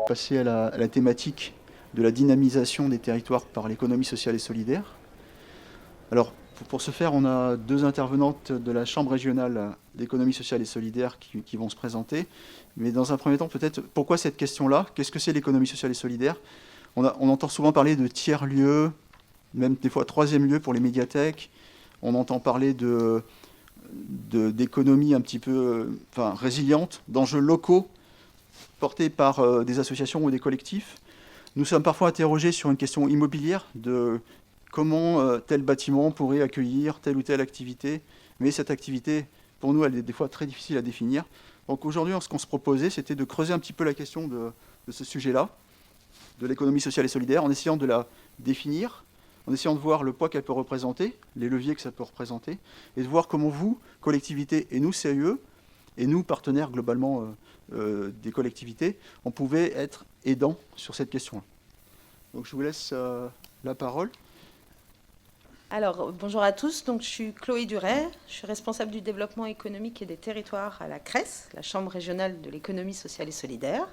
Passer à la thématique de la dynamisation des territoires par l'économie sociale et solidaire. Alors, pour ce faire, on a deux intervenantes de la Chambre régionale d'économie sociale et solidaire qui vont se présenter. Mais dans un premier temps, peut-être, pourquoi cette question-là? Qu'est-ce que c'est l'économie sociale et solidaire? On entend souvent parler de tiers-lieux, même des fois troisième lieu pour les médiathèques. On entend parler d'économie un petit peu résiliente, d'enjeux locaux portés par des associations ou des collectifs. Nous sommes parfois interrogés sur une question immobilière de comment tel bâtiment pourrait accueillir telle ou telle activité. Mais cette activité, pour nous, elle est des fois très difficile à définir. Donc aujourd'hui, ce qu'on se proposait, c'était de creuser un petit peu la question de ce sujet-là, de l'économie sociale et solidaire, en essayant de la définir, en essayant de voir le poids qu'elle peut représenter, les leviers que ça peut représenter, et de voir comment vous, collectivités, et nous, CAUE, et nous, partenaires globalement des collectivités, on pouvait être aidants sur cette question-là. Donc je vous laisse la parole. Alors, bonjour à tous. Donc, je suis Chloé Duret. Je suis responsable du développement économique et des territoires à la CRES, la Chambre régionale de l'économie sociale et solidaire.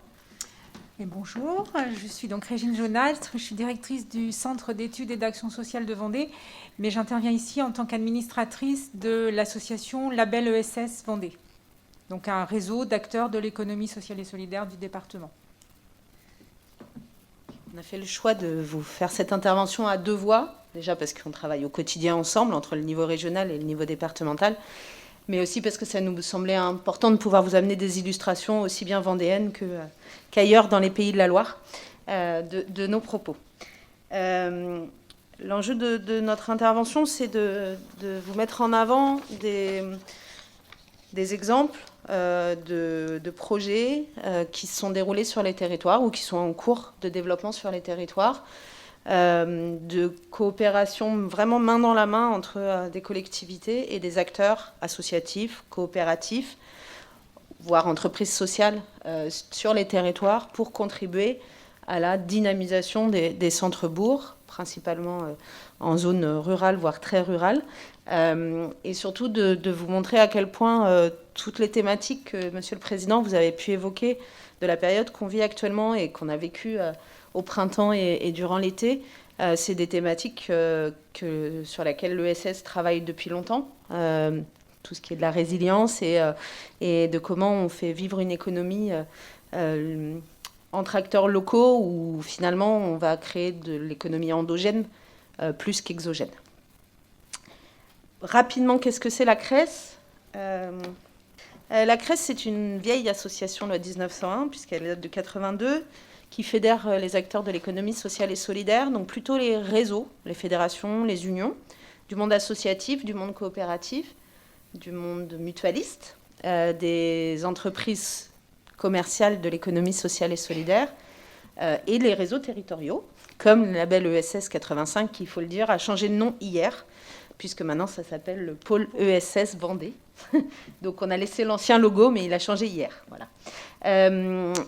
Et bonjour, je suis donc Régine Jaunâtre, je suis directrice du Centre d'études et d'action sociale de Vendée, mais j'interviens ici en tant qu'administratrice de l'association Label ESS Vendée, donc un réseau d'acteurs de l'économie sociale et solidaire du département. On a fait le choix de vous faire cette intervention à deux voix, déjà parce qu'on travaille au quotidien ensemble entre le niveau régional et le niveau départemental, mais aussi parce que ça nous semblait important de pouvoir vous amener des illustrations aussi bien vendéennes qu'ailleurs dans les pays de la Loire de nos propos. L'enjeu de notre intervention, c'est de vous mettre en avant des exemples de projets qui se sont déroulés sur les territoires ou qui sont en cours de développement sur les territoires, de coopération vraiment main dans la main entre des collectivités et des acteurs associatifs, coopératifs, voire entreprises sociales sur les territoires pour contribuer à la dynamisation des centres-bourgs, principalement en zone rurale, voire très rurale, et surtout de vous montrer à quel point toutes les thématiques que, Monsieur le Président, vous avez pu évoquer de la période qu'on vit actuellement et qu'on a vécue au printemps et durant l'été, c'est des thématiques sur lesquelles l'ESS travaille depuis longtemps, tout ce qui est de la résilience et de comment on fait vivre une économie entre acteurs locaux où finalement on va créer de l'économie endogène plus qu'exogène. Rapidement, qu'est-ce que c'est la CRES? La CRES, c'est une vieille association de 1901, puisqu'elle date de 82, qui fédère les acteurs de l'économie sociale et solidaire, donc plutôt les réseaux, les fédérations, les unions, du monde associatif, du monde coopératif, du monde mutualiste, des entreprises commerciales de l'économie sociale et solidaire, et les réseaux territoriaux, comme le label ESS 85, qui, il faut le dire, a changé de nom hier, puisque maintenant ça s'appelle le pôle ESS Vendée. Donc on a laissé l'ancien logo, mais il a changé hier. Voilà.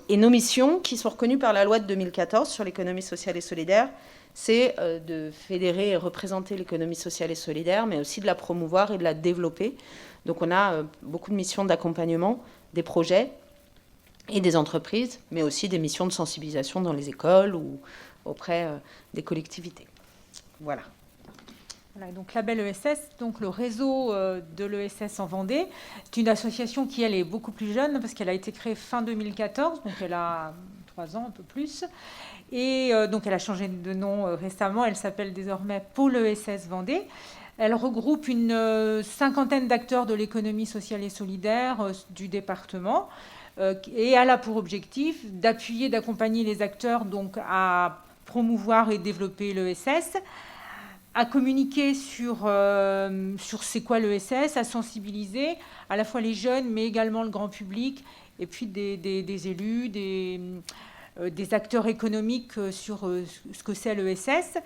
Et nos missions, qui sont reconnues par la loi de 2014 sur l'économie sociale et solidaire, c'est de fédérer et représenter l'économie sociale et solidaire, mais aussi de la promouvoir et de la développer. Donc on a beaucoup de missions d'accompagnement, des projets et des entreprises, mais aussi des missions de sensibilisation dans les écoles ou auprès des collectivités. Voilà. Voilà, donc Label ESS, donc le réseau de l'ESS en Vendée, c'est une association qui, elle, est beaucoup plus jeune parce qu'elle a été créée fin 2014, donc elle a 3 ans, un peu plus. Et donc elle a changé de nom récemment, elle s'appelle désormais Pôle ESS Vendée. Elle regroupe une cinquantaine d'acteurs de l'économie sociale et solidaire du département et elle a pour objectif d'appuyer, d'accompagner les acteurs donc à promouvoir et développer l'ESS, à communiquer sur c'est quoi l'ESS, à sensibiliser à la fois les jeunes, mais également le grand public, et puis des élus, des acteurs économiques sur ce que c'est l'ESS.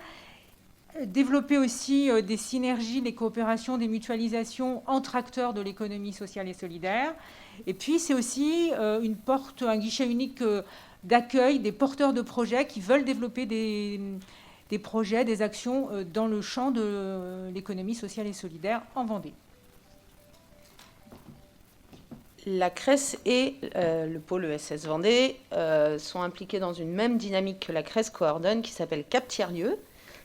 Développer aussi des synergies, des coopérations, des mutualisations entre acteurs de l'économie sociale et solidaire. Et puis, c'est aussi une porte, un guichet unique d'accueil des porteurs de projets qui veulent développer des projets, des actions dans le champ de l'économie sociale et solidaire en Vendée. la CRES et le pôle ESS Vendée sont impliqués dans une même dynamique que la CRES coordonne, qui s'appelle Cap Tiers-Lieux,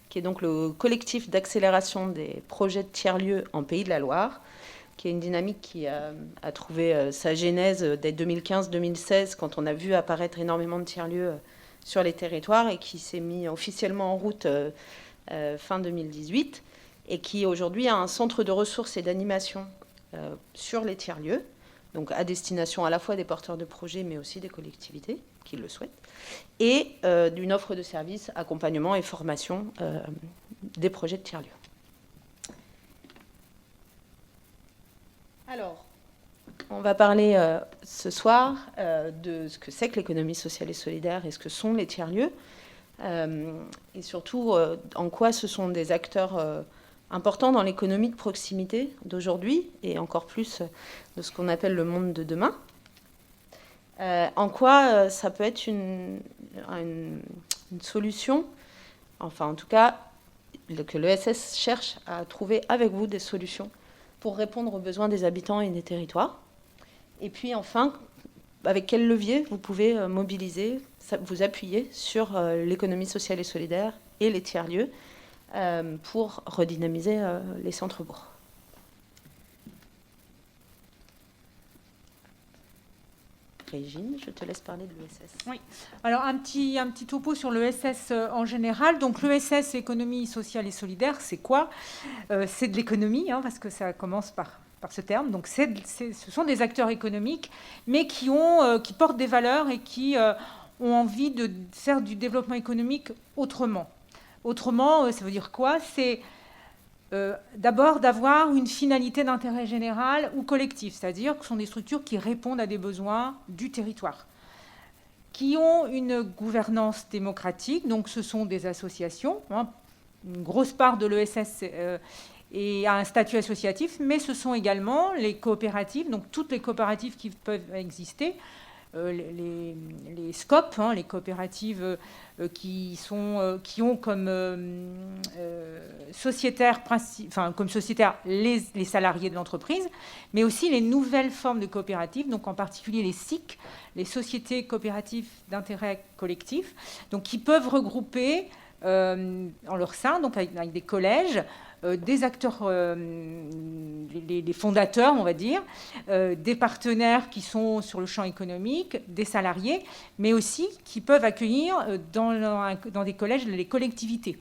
qui est donc le collectif d'accélération des projets de tiers-lieux en Pays de la Loire, qui est une dynamique qui a trouvé sa genèse dès 2015-2016, quand on a vu apparaître énormément de tiers-lieux sur les territoires, et qui s'est mis officiellement en route fin 2018, et qui aujourd'hui a un centre de ressources et d'animation sur les tiers-lieux, donc à destination à la fois des porteurs de projets, mais aussi des collectivités qui le souhaitent, et d'une offre de services, accompagnement et formation des projets de tiers-lieux. Alors, on va parler ce soir de ce que c'est que l'économie sociale et solidaire et ce que sont les tiers-lieux, et surtout en quoi ce sont des acteurs importants dans l'économie de proximité d'aujourd'hui, et encore plus de ce qu'on appelle le monde de demain. En quoi ça peut être une solution, enfin en tout cas que l'ESS cherche à trouver avec vous des solutions pour répondre aux besoins des habitants et des territoires. Et puis enfin, avec quel levier vous pouvez mobiliser, vous appuyer sur l'économie sociale et solidaire et les tiers-lieux pour redynamiser les centres-bourgs. Régine, je te laisse parler de l'ESS. Oui. Alors, un petit topo sur l'ESS en général. Donc, l'ESS, économie sociale et solidaire, c'est quoi ? C'est de l'économie, parce que ça commence par ce terme. Donc, ce sont des acteurs économiques, mais qui portent des valeurs et qui ont envie de faire du développement économique autrement. Autrement, ça veut dire quoi ? C'est d'abord d'avoir une finalité d'intérêt général ou collectif, c'est-à-dire que ce sont des structures qui répondent à des besoins du territoire, qui ont une gouvernance démocratique, donc ce sont des associations, une grosse part de l'ESS et a un statut associatif, mais ce sont également les coopératives, donc toutes les coopératives qui peuvent exister, les SCOP, les coopératives qui ont comme sociétaires les salariés de l'entreprise, mais aussi les nouvelles formes de coopératives, donc en particulier les SIC, les sociétés coopératives d'intérêt collectif, donc qui peuvent regrouper en leur sein, donc avec des collèges, des acteurs, les fondateurs, on va dire, des partenaires qui sont sur le champ économique, des salariés, mais aussi qui peuvent accueillir dans des collèges les collectivités.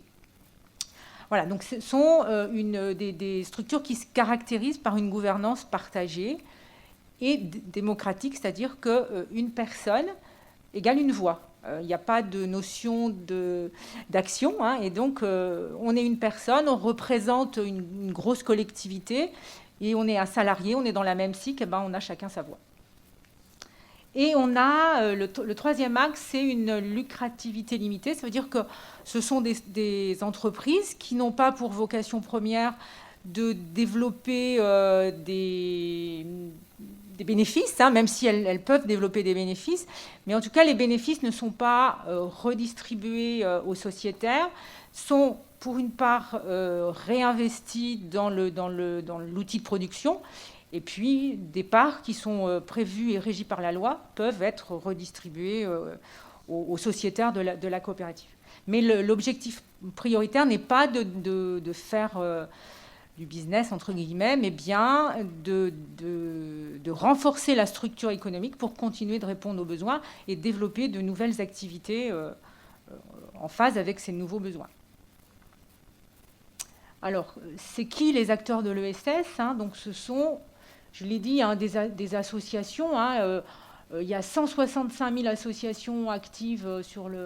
Voilà, donc ce sont des structures qui se caractérisent par une gouvernance partagée et démocratique, c'est-à-dire qu'une personne égale une voix. Il n'y a pas de notion d'action, et donc on est une personne, on représente une grosse collectivité, et on est un salarié, on est dans la même SIC, et on a chacun sa voix. Et on a le troisième axe, c'est une lucrativité limitée, ça veut dire que ce sont des entreprises qui n'ont pas pour vocation première de développer des bénéfices, même si elles peuvent développer des bénéfices, mais en tout cas les bénéfices ne sont pas redistribués aux sociétaires, sont pour une part réinvestis dans l'outil de production, et puis des parts qui sont prévues et régies par la loi peuvent être redistribuées aux sociétaires de la coopérative. Mais l'objectif prioritaire n'est pas de faire du business, entre guillemets, mais bien de renforcer la structure économique pour continuer de répondre aux besoins et développer de nouvelles activités en phase avec ces nouveaux besoins. Alors, c'est qui les acteurs de l'ESS ? Donc, ce sont, je l'ai dit, des associations. Il y a 165 000 associations actives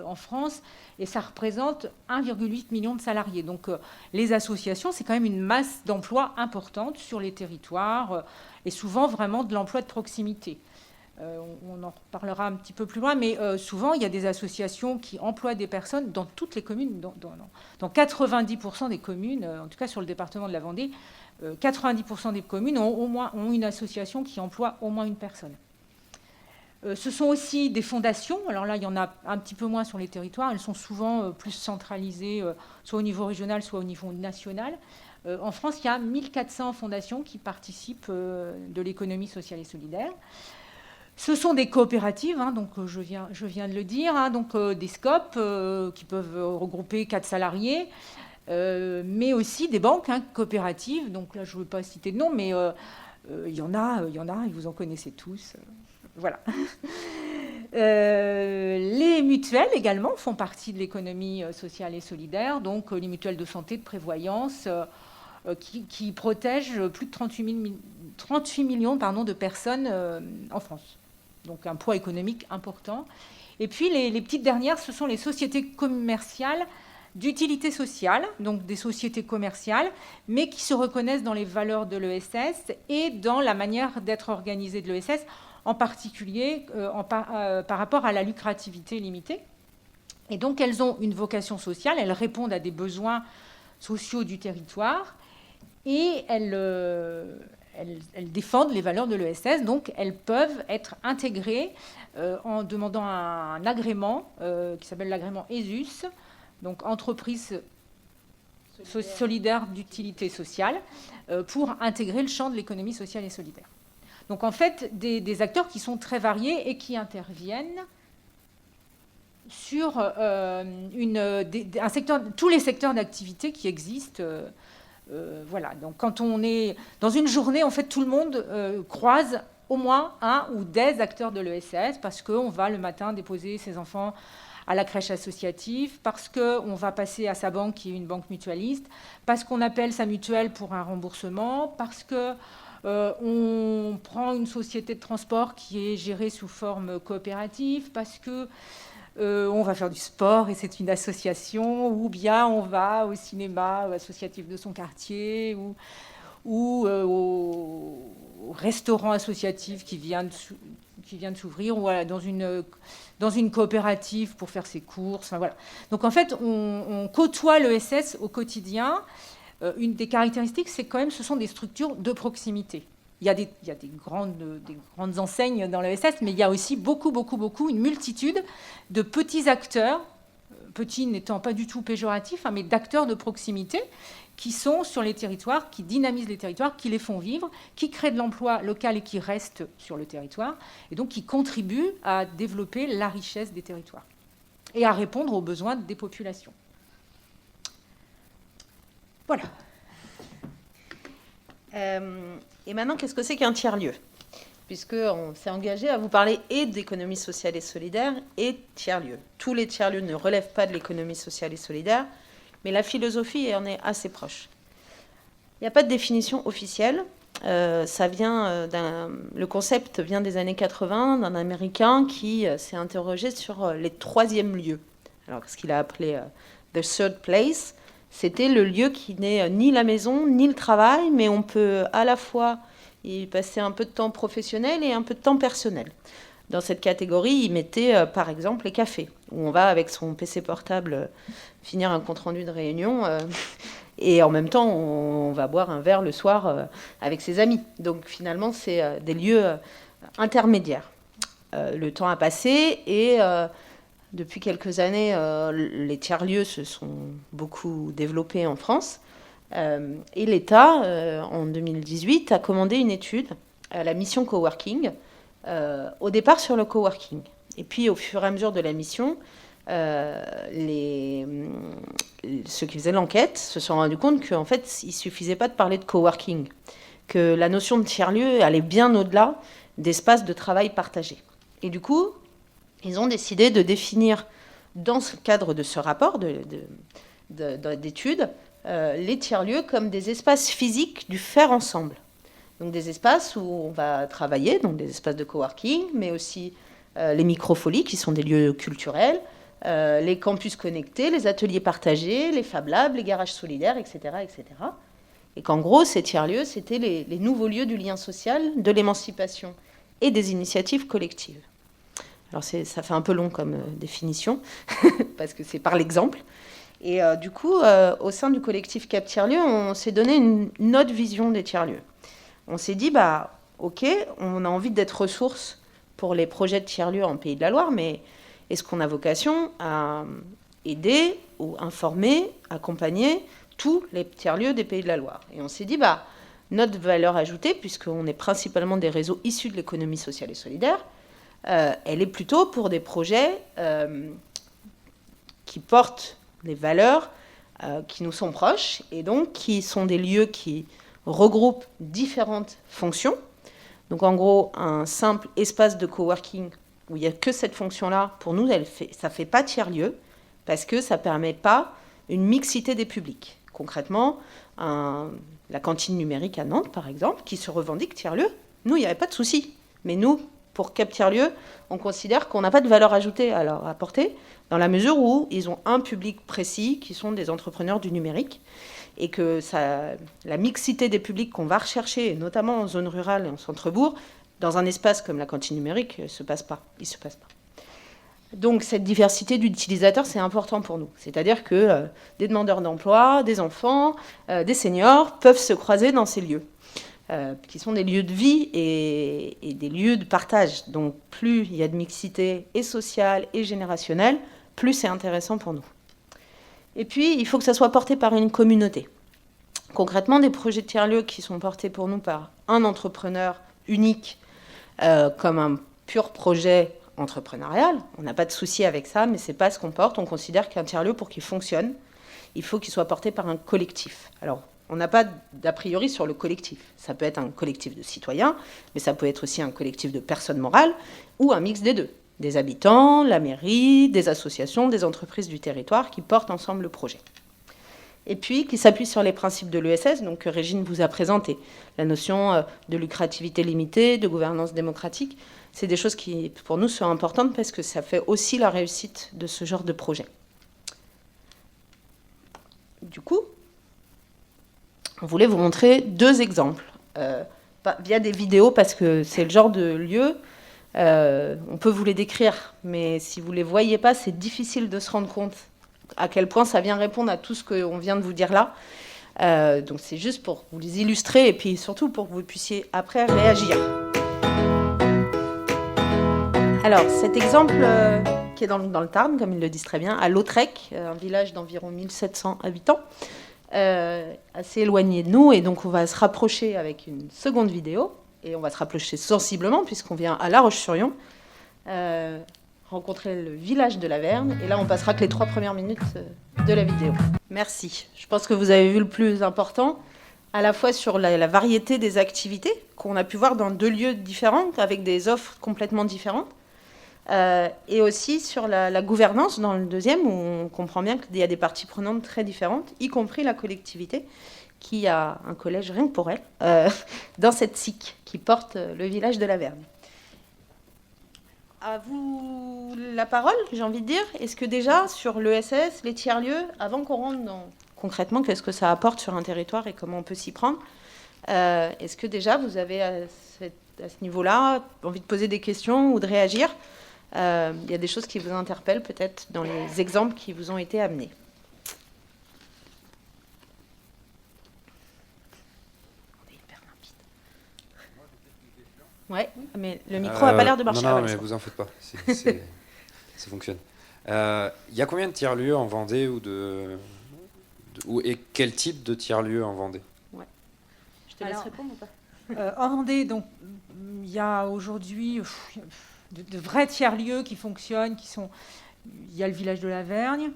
en France et ça représente 1,8 million de salariés. Donc les associations, c'est quand même une masse d'emplois importante sur les territoires et souvent vraiment de l'emploi de proximité. On en reparlera un petit peu plus loin, mais souvent il y a des associations qui emploient des personnes dans toutes les communes, dans 90% des communes, en tout cas sur le département de la Vendée, 90% des communes ont une association qui emploie au moins une personne. Ce sont aussi des fondations. Alors là, il y en a un petit peu moins sur les territoires. Elles sont souvent plus centralisées, soit au niveau régional, soit au niveau national. En France, il y a 1400 fondations qui participent de l'économie sociale et solidaire. Ce sont des coopératives, donc je viens de le dire, donc des SCOP qui peuvent regrouper 4 salariés, mais aussi des banques coopératives. Donc là, je ne veux pas citer de nom, mais il y en a, et vous en connaissez tous. Voilà. Les mutuelles également font partie de l'économie sociale et solidaire, donc les mutuelles de santé, de prévoyance, qui protègent plus de 38 millions de personnes en France. Donc un poids économique important. Et puis les petites dernières, ce sont les sociétés commerciales d'utilité sociale, donc des sociétés commerciales, mais qui se reconnaissent dans les valeurs de l'ESS et dans la manière d'être organisée de l'ESS, en particulier par rapport à la lucrativité limitée. Et donc elles ont une vocation sociale, elles répondent à des besoins sociaux du territoire et elles défendent les valeurs de l'ESS, donc elles peuvent être intégrées en demandant un agrément qui s'appelle l'agrément ESUS, donc entreprise solidaire d'utilité sociale, pour intégrer le champ de l'économie sociale et solidaire. Donc en fait, des acteurs qui sont très variés et qui interviennent sur tous les secteurs d'activité qui existent. Voilà. Donc quand on est dans une journée, en fait, tout le monde croise au moins un ou des acteurs de l'ESS parce qu'on va le matin déposer ses enfants à la crèche associative, parce qu'on va passer à sa banque qui est une banque mutualiste, parce qu'on appelle sa mutuelle pour un remboursement, parce que on prend une société de transport qui est gérée sous forme coopérative, parce que on va faire du sport et c'est une association, ou bien on va au cinéma associatif de son quartier, ou au restaurant associatif qui vient de s'ouvrir, ou voilà, dans une coopérative pour faire ses courses. Enfin, voilà. Donc en fait, on côtoie l'ESS au quotidien. Une des caractéristiques, c'est quand même, ce sont des structures de proximité. Il y a des grandes enseignes dans l'ESS, mais il y a aussi beaucoup, une multitude de petits acteurs, petits n'étant pas du tout péjoratifs, mais d'acteurs de proximité qui sont sur les territoires, qui dynamisent les territoires, qui les font vivre, qui créent de l'emploi local et qui restent sur le territoire, et donc qui contribuent à développer la richesse des territoires et à répondre aux besoins des populations. Voilà. Et maintenant, qu'est-ce que c'est qu'un tiers-lieu ? Puisqu'on s'est engagé à vous parler et d'économie sociale et solidaire et tiers-lieu. Tous les tiers-lieux ne relèvent pas de l'économie sociale et solidaire, mais la philosophie en est assez proche. Il n'y a pas de définition officielle. Le concept vient des années 80 d'un Américain qui s'est interrogé sur les troisièmes lieux. Alors, ce qu'il a appelé the third place, c'était le lieu qui n'est ni la maison, ni le travail, mais on peut à la fois y passer un peu de temps professionnel et un peu de temps personnel. Dans cette catégorie, il mettait par exemple les cafés, où on va avec son PC portable finir un compte-rendu de réunion et en même temps on va boire un verre le soir avec ses amis. Donc finalement, c'est des lieux intermédiaires. Le temps a passé et depuis quelques années, les tiers-lieux se sont beaucoup développés en France. Et l'État, en 2018, a commandé une étude à la mission coworking, au départ sur le coworking. Et puis, au fur et à mesure de la mission, ceux qui faisaient l'enquête se sont rendus compte qu'en fait, il ne suffisait pas de parler de coworking, que la notion de tiers-lieu allait bien au-delà d'espaces de travail partagés. Et du coup, ils ont décidé de définir, dans ce cadre de ce rapport d'études, les tiers-lieux comme des espaces physiques du faire ensemble. Donc des espaces où on va travailler, donc des espaces de coworking, mais aussi les microfolies, qui sont des lieux culturels, les campus connectés, les ateliers partagés, les Fab Labs, les garages solidaires, etc. etc. Et qu'en gros, ces tiers-lieux, c'était les nouveaux lieux du lien social, de l'émancipation et des initiatives collectives. Alors ça fait un peu long comme définition, parce que c'est par l'exemple. Et du coup, au sein du collectif Cap Tiers-Lieux, on s'est donné une autre vision des tiers-lieux. On s'est dit, OK, on a envie d'être ressource pour les projets de tiers-lieux en Pays de la Loire, mais est-ce qu'on a vocation à aider ou informer, accompagner tous les tiers-lieux des Pays de la Loire? Et on s'est dit, notre valeur ajoutée, puisqu'on est principalement des réseaux issus de l'économie sociale et solidaire, elle est plutôt pour des projets qui portent des valeurs qui nous sont proches, et donc qui sont des lieux qui regroupent différentes fonctions. Donc en gros, un simple espace de coworking où il n'y a que cette fonction-là, pour nous, ça ne fait pas tiers-lieu, parce que ça ne permet pas une mixité des publics. Concrètement, la cantine numérique à Nantes, par exemple, qui se revendique tiers-lieu, nous, il n'y avait pas de souci. Mais nous, pour Cap Tiers-Lieu, on considère qu'on n'a pas de valeur ajoutée à leur apporter, dans la mesure où ils ont un public précis, qui sont des entrepreneurs du numérique, et que la mixité des publics qu'on va rechercher, notamment en zone rurale et en centre-bourg, dans un espace comme la cantine numérique, il ne se passe pas. Donc cette diversité d'utilisateurs, c'est important pour nous. C'est-à-dire que des demandeurs d'emploi, des enfants, des seniors peuvent se croiser dans ces lieux, qui sont des lieux de vie et des lieux de partage. Donc plus il y a de mixité et sociale et générationnelle, plus c'est intéressant pour nous. Et puis, il faut que ça soit porté par une communauté. Concrètement, des projets de tiers-lieux qui sont portés pour nous par un entrepreneur unique, comme un pur projet entrepreneurial, on n'a pas de souci avec ça, mais ce n'est pas ce qu'on porte. On considère qu'un tiers-lieu, pour qu'il fonctionne, il faut qu'il soit porté par un collectif. Alors, on n'a pas d'a priori sur le collectif. Ça peut être un collectif de citoyens, mais ça peut être aussi un collectif de personnes morales, ou un mix des deux. Des habitants, la mairie, des associations, des entreprises du territoire qui portent ensemble le projet. Et puis, qui s'appuie sur les principes de l'ESS, donc que Régine vous a présenté. La notion de lucrativité limitée, de gouvernance démocratique, c'est des choses qui, pour nous, sont importantes parce que ça fait aussi la réussite de ce genre de projet. Du coup, on voulait vous montrer 2 exemples, via des vidéos, parce que c'est le genre de lieu... on peut vous les décrire, mais si vous ne les voyez pas, c'est difficile de se rendre compte à quel point ça vient répondre à tout ce qu'on vient de vous dire là. Donc c'est juste pour vous les illustrer et puis surtout pour que vous puissiez après réagir. Alors cet exemple qui est dans le Tarn, comme ils le disent très bien, à Lautrec, un village d'environ 1700 habitants, assez éloigné de nous, et donc on va se rapprocher avec une seconde vidéo. Et on va se rapprocher sensiblement, puisqu'on vient à La Roche-sur-Yon, rencontrer le village de la Verne. Et là, on passera que les 3 premières minutes de la vidéo. Merci. Je pense que vous avez vu le plus important, à la fois sur la variété des activités qu'on a pu voir dans 2 lieux différents, avec des offres complètement différentes, et aussi sur la gouvernance dans le deuxième, où on comprend bien qu'il y a des parties prenantes très différentes, y compris la collectivité, qui a un collège rien que pour elle, dans cette SIC qui porte le village de la Verne. À vous la parole, j'ai envie de dire. Est-ce que déjà, sur l'ESS, les tiers-lieux, avant qu'on rentre dans concrètement qu'est-ce que ça apporte sur un territoire et comment on peut s'y prendre, est-ce que déjà vous avez à ce niveau-là envie de poser des questions ou de réagir? Il y a des choses qui vous interpellent peut-être dans les exemples qui vous ont été amenés. Ouais, mais le micro n'a pas l'air de marcher. Non, mais vous en faites pas, ça fonctionne. Il y a combien de tiers-lieux en Vendée et quel type de tiers-lieux en Vendée? Ouais. Je te laisse répondre ou pas? En Vendée, donc, il y a aujourd'hui de vrais tiers-lieux qui fonctionnent, il y a le village de la Vergne,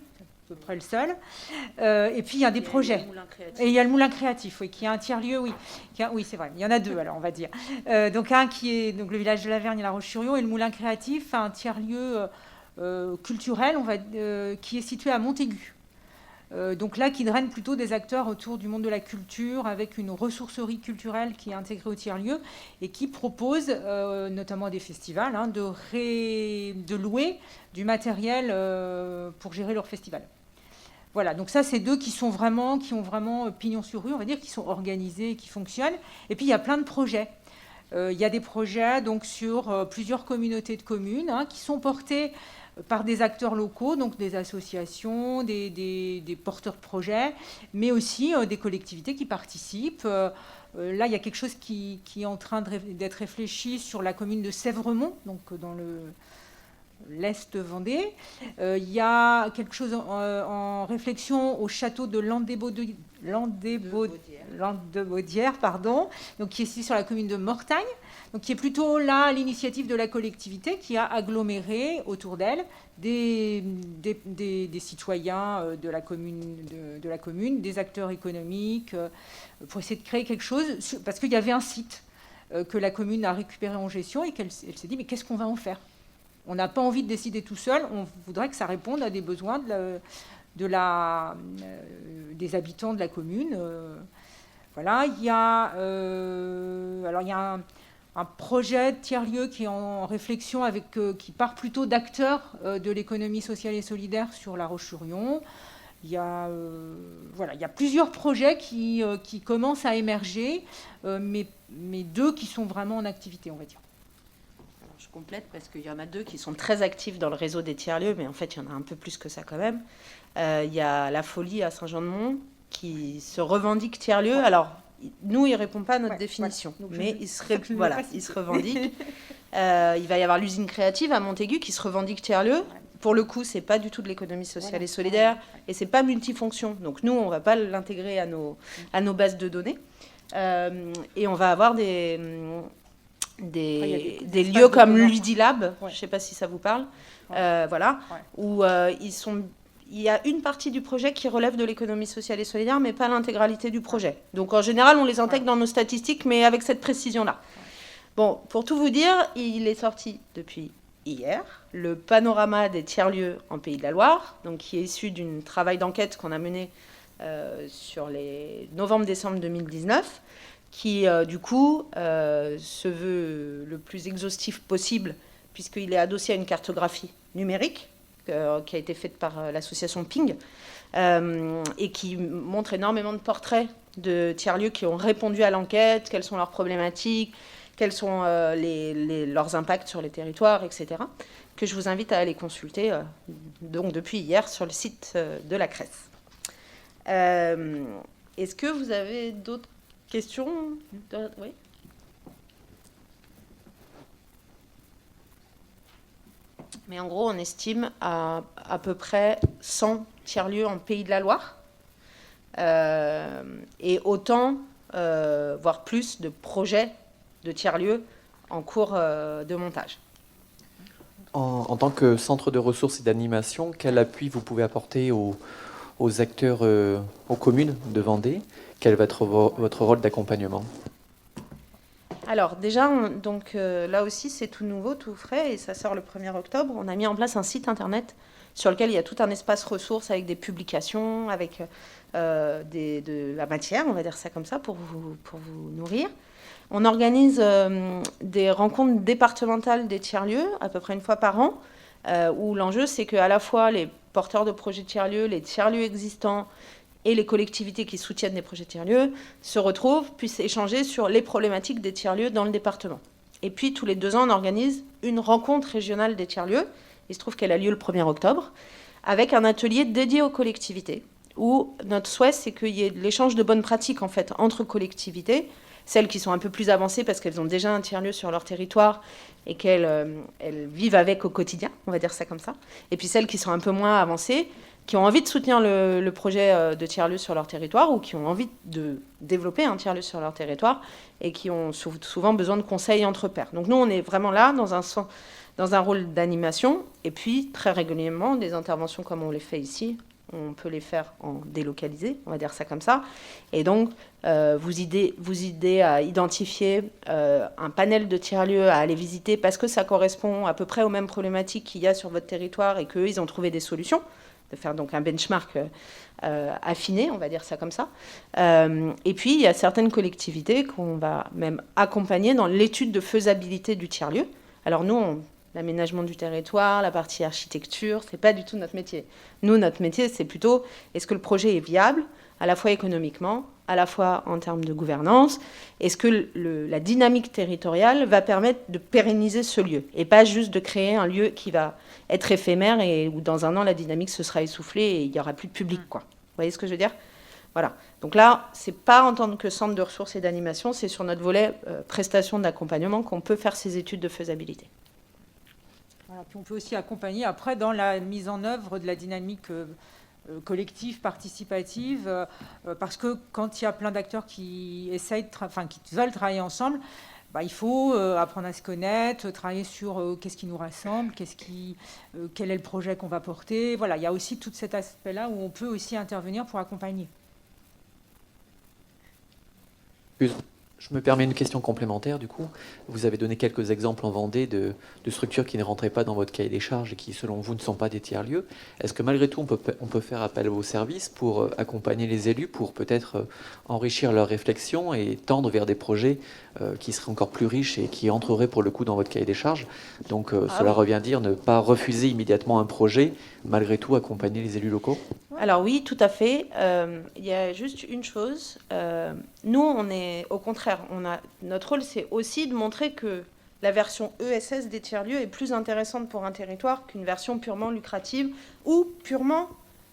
à peu près le seul, et puis il y a des projets. Et il y a le Moulin Créatif, oui, qui est un tiers-lieu, oui. Oui, c'est vrai, il y en a 2, alors, on va dire. Donc un qui est donc, le village de la Vergne et La Roche-sur-Yon, et le Moulin Créatif, un tiers-lieu culturel, qui est situé à Montaigu. Donc là, qui draine plutôt des acteurs autour du monde de la culture, avec une ressourcerie culturelle qui est intégrée au tiers-lieu et qui propose, notamment à des festivals, de louer du matériel pour gérer leur festival. Voilà, donc ça, c'est 2 qui ont vraiment pignon sur rue, on va dire, qui sont organisés et qui fonctionnent. Et puis, il y a plein de projets. Il y a des projets donc, sur plusieurs communautés de communes qui sont portés par des acteurs locaux, donc des associations, des porteurs de projets, mais aussi des collectivités qui participent. Là, il y a quelque chose qui est en train d'être réfléchi sur la commune de Sèvremont, donc dans l'Est Vendée. Il y a quelque chose en réflexion au château de Landebaudière, donc qui est ici sur la commune de Mortagne, donc qui est plutôt là l'initiative de la collectivité qui a aggloméré autour d'elle des citoyens de la commune, des acteurs économiques, pour essayer de créer quelque chose, parce qu'il y avait un site que la commune a récupéré en gestion et qu'elle s'est dit, mais qu'est-ce qu'on va en faire ? On n'a pas envie de décider tout seul, on voudrait que ça réponde à des besoins des habitants de la commune. Voilà, il y a un projet de tiers-lieu qui est en réflexion, qui part plutôt d'acteurs de l'économie sociale et solidaire sur La Roche-sur-Yon. Il y a plusieurs projets qui commencent à émerger, mais 2 qui sont vraiment en activité, on va dire. Je complète parce qu'il y en a 2 qui sont très actifs dans le réseau des tiers-lieux, mais en fait, il y en a un peu plus que ça quand même. Il y a La Folie à Saint-Jean-de-Mont qui se revendique tiers-lieu. Ouais. Alors, nous, il ne répond pas à notre définition, mais il se revendique. Il va y avoir l'usine créative à Montaigu qui se revendique tiers-lieu. Ouais. Pour le coup, ce n'est pas du tout de l'économie sociale et solidaire, et ce n'est pas multifonction. Donc nous, on ne va pas l'intégrer à nos bases de données. Et on va avoir des lieux comme l'Udilab, je ne sais pas si ça vous parle, où il y a une partie du projet qui relève de l'économie sociale et solidaire, mais pas l'intégralité du projet. Donc en général, on les intègre dans nos statistiques, mais avec cette précision-là. Bon, pour tout vous dire, il est sorti depuis hier le panorama des tiers-lieux en Pays de la Loire, donc qui est issu d'un travail d'enquête qu'on a mené sur les novembre-décembre 2019, qui, du coup, se veut le plus exhaustif possible, puisqu'il est adossé à une cartographie numérique qui a été faite par l'association Ping, et qui montre énormément de portraits de tiers-lieux qui ont répondu à l'enquête, quelles sont leurs problématiques, quels sont leurs impacts sur les territoires, etc., que je vous invite à aller consulter donc depuis hier sur le site de la CRES. Est-ce que vous avez d'autres questions ? Oui. Mais en gros, on estime à peu près 100 tiers-lieux en Pays de la Loire, et autant, voire plus, de projets de tiers-lieux en cours de montage. En tant que centre de ressources et d'animation, quel appui vous pouvez apporter aux acteurs, aux communes de Vendée ? Quel va être votre rôle d'accompagnement ? Alors déjà, là aussi, c'est tout nouveau, tout frais, et ça sort le 1er octobre. On a mis en place un site internet sur lequel il y a tout un espace ressources avec des publications, avec de la matière, on va dire ça comme ça, pour vous nourrir. On organise des rencontres départementales des tiers-lieux, à peu près une fois par an, où l'enjeu, c'est qu'à la fois les porteurs de projets tiers-lieux, les tiers-lieux existants et les collectivités qui soutiennent des projets tiers-lieux se retrouvent, puissent échanger sur les problématiques des tiers-lieux dans le département. Et puis, tous les 2 ans, on organise une rencontre régionale des tiers-lieux. Il se trouve qu'elle a lieu le 1er octobre, avec un atelier dédié aux collectivités, où notre souhait, c'est qu'il y ait l'échange de bonnes pratiques, en fait, entre collectivités, celles qui sont un peu plus avancées parce qu'elles ont déjà un tiers-lieu sur leur territoire et qu'elles vivent avec au quotidien, on va dire ça comme ça, et puis celles qui sont un peu moins avancées, qui ont envie de soutenir le projet de tiers-lieu sur leur territoire ou qui ont envie de développer un tiers-lieu sur leur territoire et qui ont souvent besoin de conseils entre pairs. Donc nous, on est vraiment là dans un rôle d'animation, et puis très régulièrement, des interventions comme on les fait ici, on peut les faire en délocalisé, on va dire ça comme ça, et donc vous aider à identifier un panel de tiers-lieux à aller visiter parce que ça correspond à peu près aux mêmes problématiques qu'il y a sur votre territoire et qu'eux, ils ont trouvé des solutions, de faire donc un benchmark affiné, on va dire ça comme ça. Et puis, il y a certaines collectivités qu'on va même accompagner dans l'étude de faisabilité du tiers-lieu. Alors nous, l'aménagement du territoire, la partie architecture, c'est pas du tout notre métier. Nous, notre métier, c'est plutôt, est-ce que le projet est viable, à la fois économiquement, à la fois en termes de gouvernance, est-ce que la dynamique territoriale va permettre de pérenniser ce lieu et pas juste de créer un lieu qui va être éphémère et où dans un an la dynamique se sera essoufflée et il n'y aura plus de public, quoi. Vous voyez ce que je veux dire? Voilà. Donc là, c'est pas en tant que centre de ressources et d'animation, c'est sur notre volet prestation d'accompagnement qu'on peut faire ces études de faisabilité. Voilà, puis on peut aussi accompagner après dans la mise en œuvre de la dynamique collective, participative, parce que quand il y a plein d'acteurs qui essayent, qui veulent travailler ensemble, il faut apprendre à se connaître, travailler sur qu'est-ce qui nous rassemble, quel est le projet qu'on va porter. Voilà, il y a aussi tout cet aspect-là où on peut aussi intervenir pour accompagner. Je me permets une question complémentaire, du coup. Vous avez donné quelques exemples en Vendée de structures qui ne rentraient pas dans votre cahier des charges et qui, selon vous, ne sont pas des tiers-lieux. Est-ce que malgré tout, on peut faire appel à vos services pour accompagner les élus, pour peut-être enrichir leurs réflexions et tendre vers des projets qui seraient encore plus riches et qui entreraient pour le coup dans votre cahier des charges? Donc cela revient à dire ne pas refuser immédiatement un projet, malgré tout accompagner les élus locaux? Alors oui, tout à fait. Il y a juste une chose. Nous, on est au contraire. Notre rôle, c'est aussi de montrer que la version ESS des tiers-lieux est plus intéressante pour un territoire qu'une version purement lucrative ou purement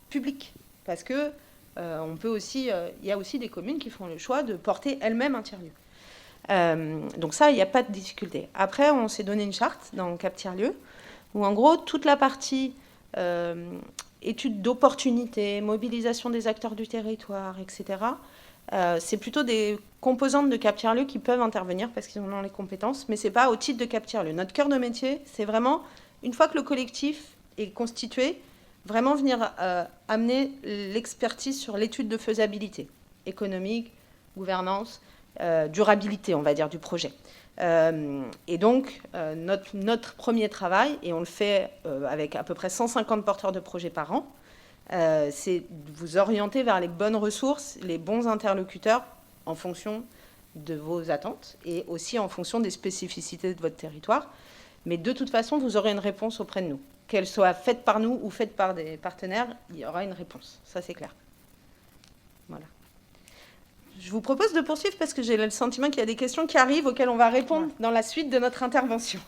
publique. Parce que on peut aussi, il y a aussi des communes qui font le choix de porter elles-mêmes un tiers-lieu. Donc ça, il n'y a pas de difficulté. Après, on s'est donné une charte dans Cap Tiers-Lieux où, en gros, toute la partie études d'opportunité, mobilisation des acteurs du territoire, etc. C'est plutôt des composantes de Cap Tiers-Lieux qui peuvent intervenir parce qu'ils en ont les compétences, mais ce n'est pas au titre de Cap Tiers-Lieux. Notre cœur de métier, c'est vraiment, une fois que le collectif est constitué, vraiment venir amener l'expertise sur l'étude de faisabilité économique, gouvernance, durabilité, on va dire, du projet. Et donc, notre premier travail, et on le fait avec à peu près 150 porteurs de projets par an, c'est de vous orienter vers les bonnes ressources, les bons interlocuteurs en fonction de vos attentes et aussi en fonction des spécificités de votre territoire. Mais de toute façon, vous aurez une réponse auprès de nous. Qu'elle soit faite par nous ou faite par des partenaires, il y aura une réponse. Ça, c'est clair. Voilà. Je vous propose de poursuivre parce que j'ai le sentiment qu'il y a des questions qui arrivent auxquelles on va répondre dans la suite de notre intervention.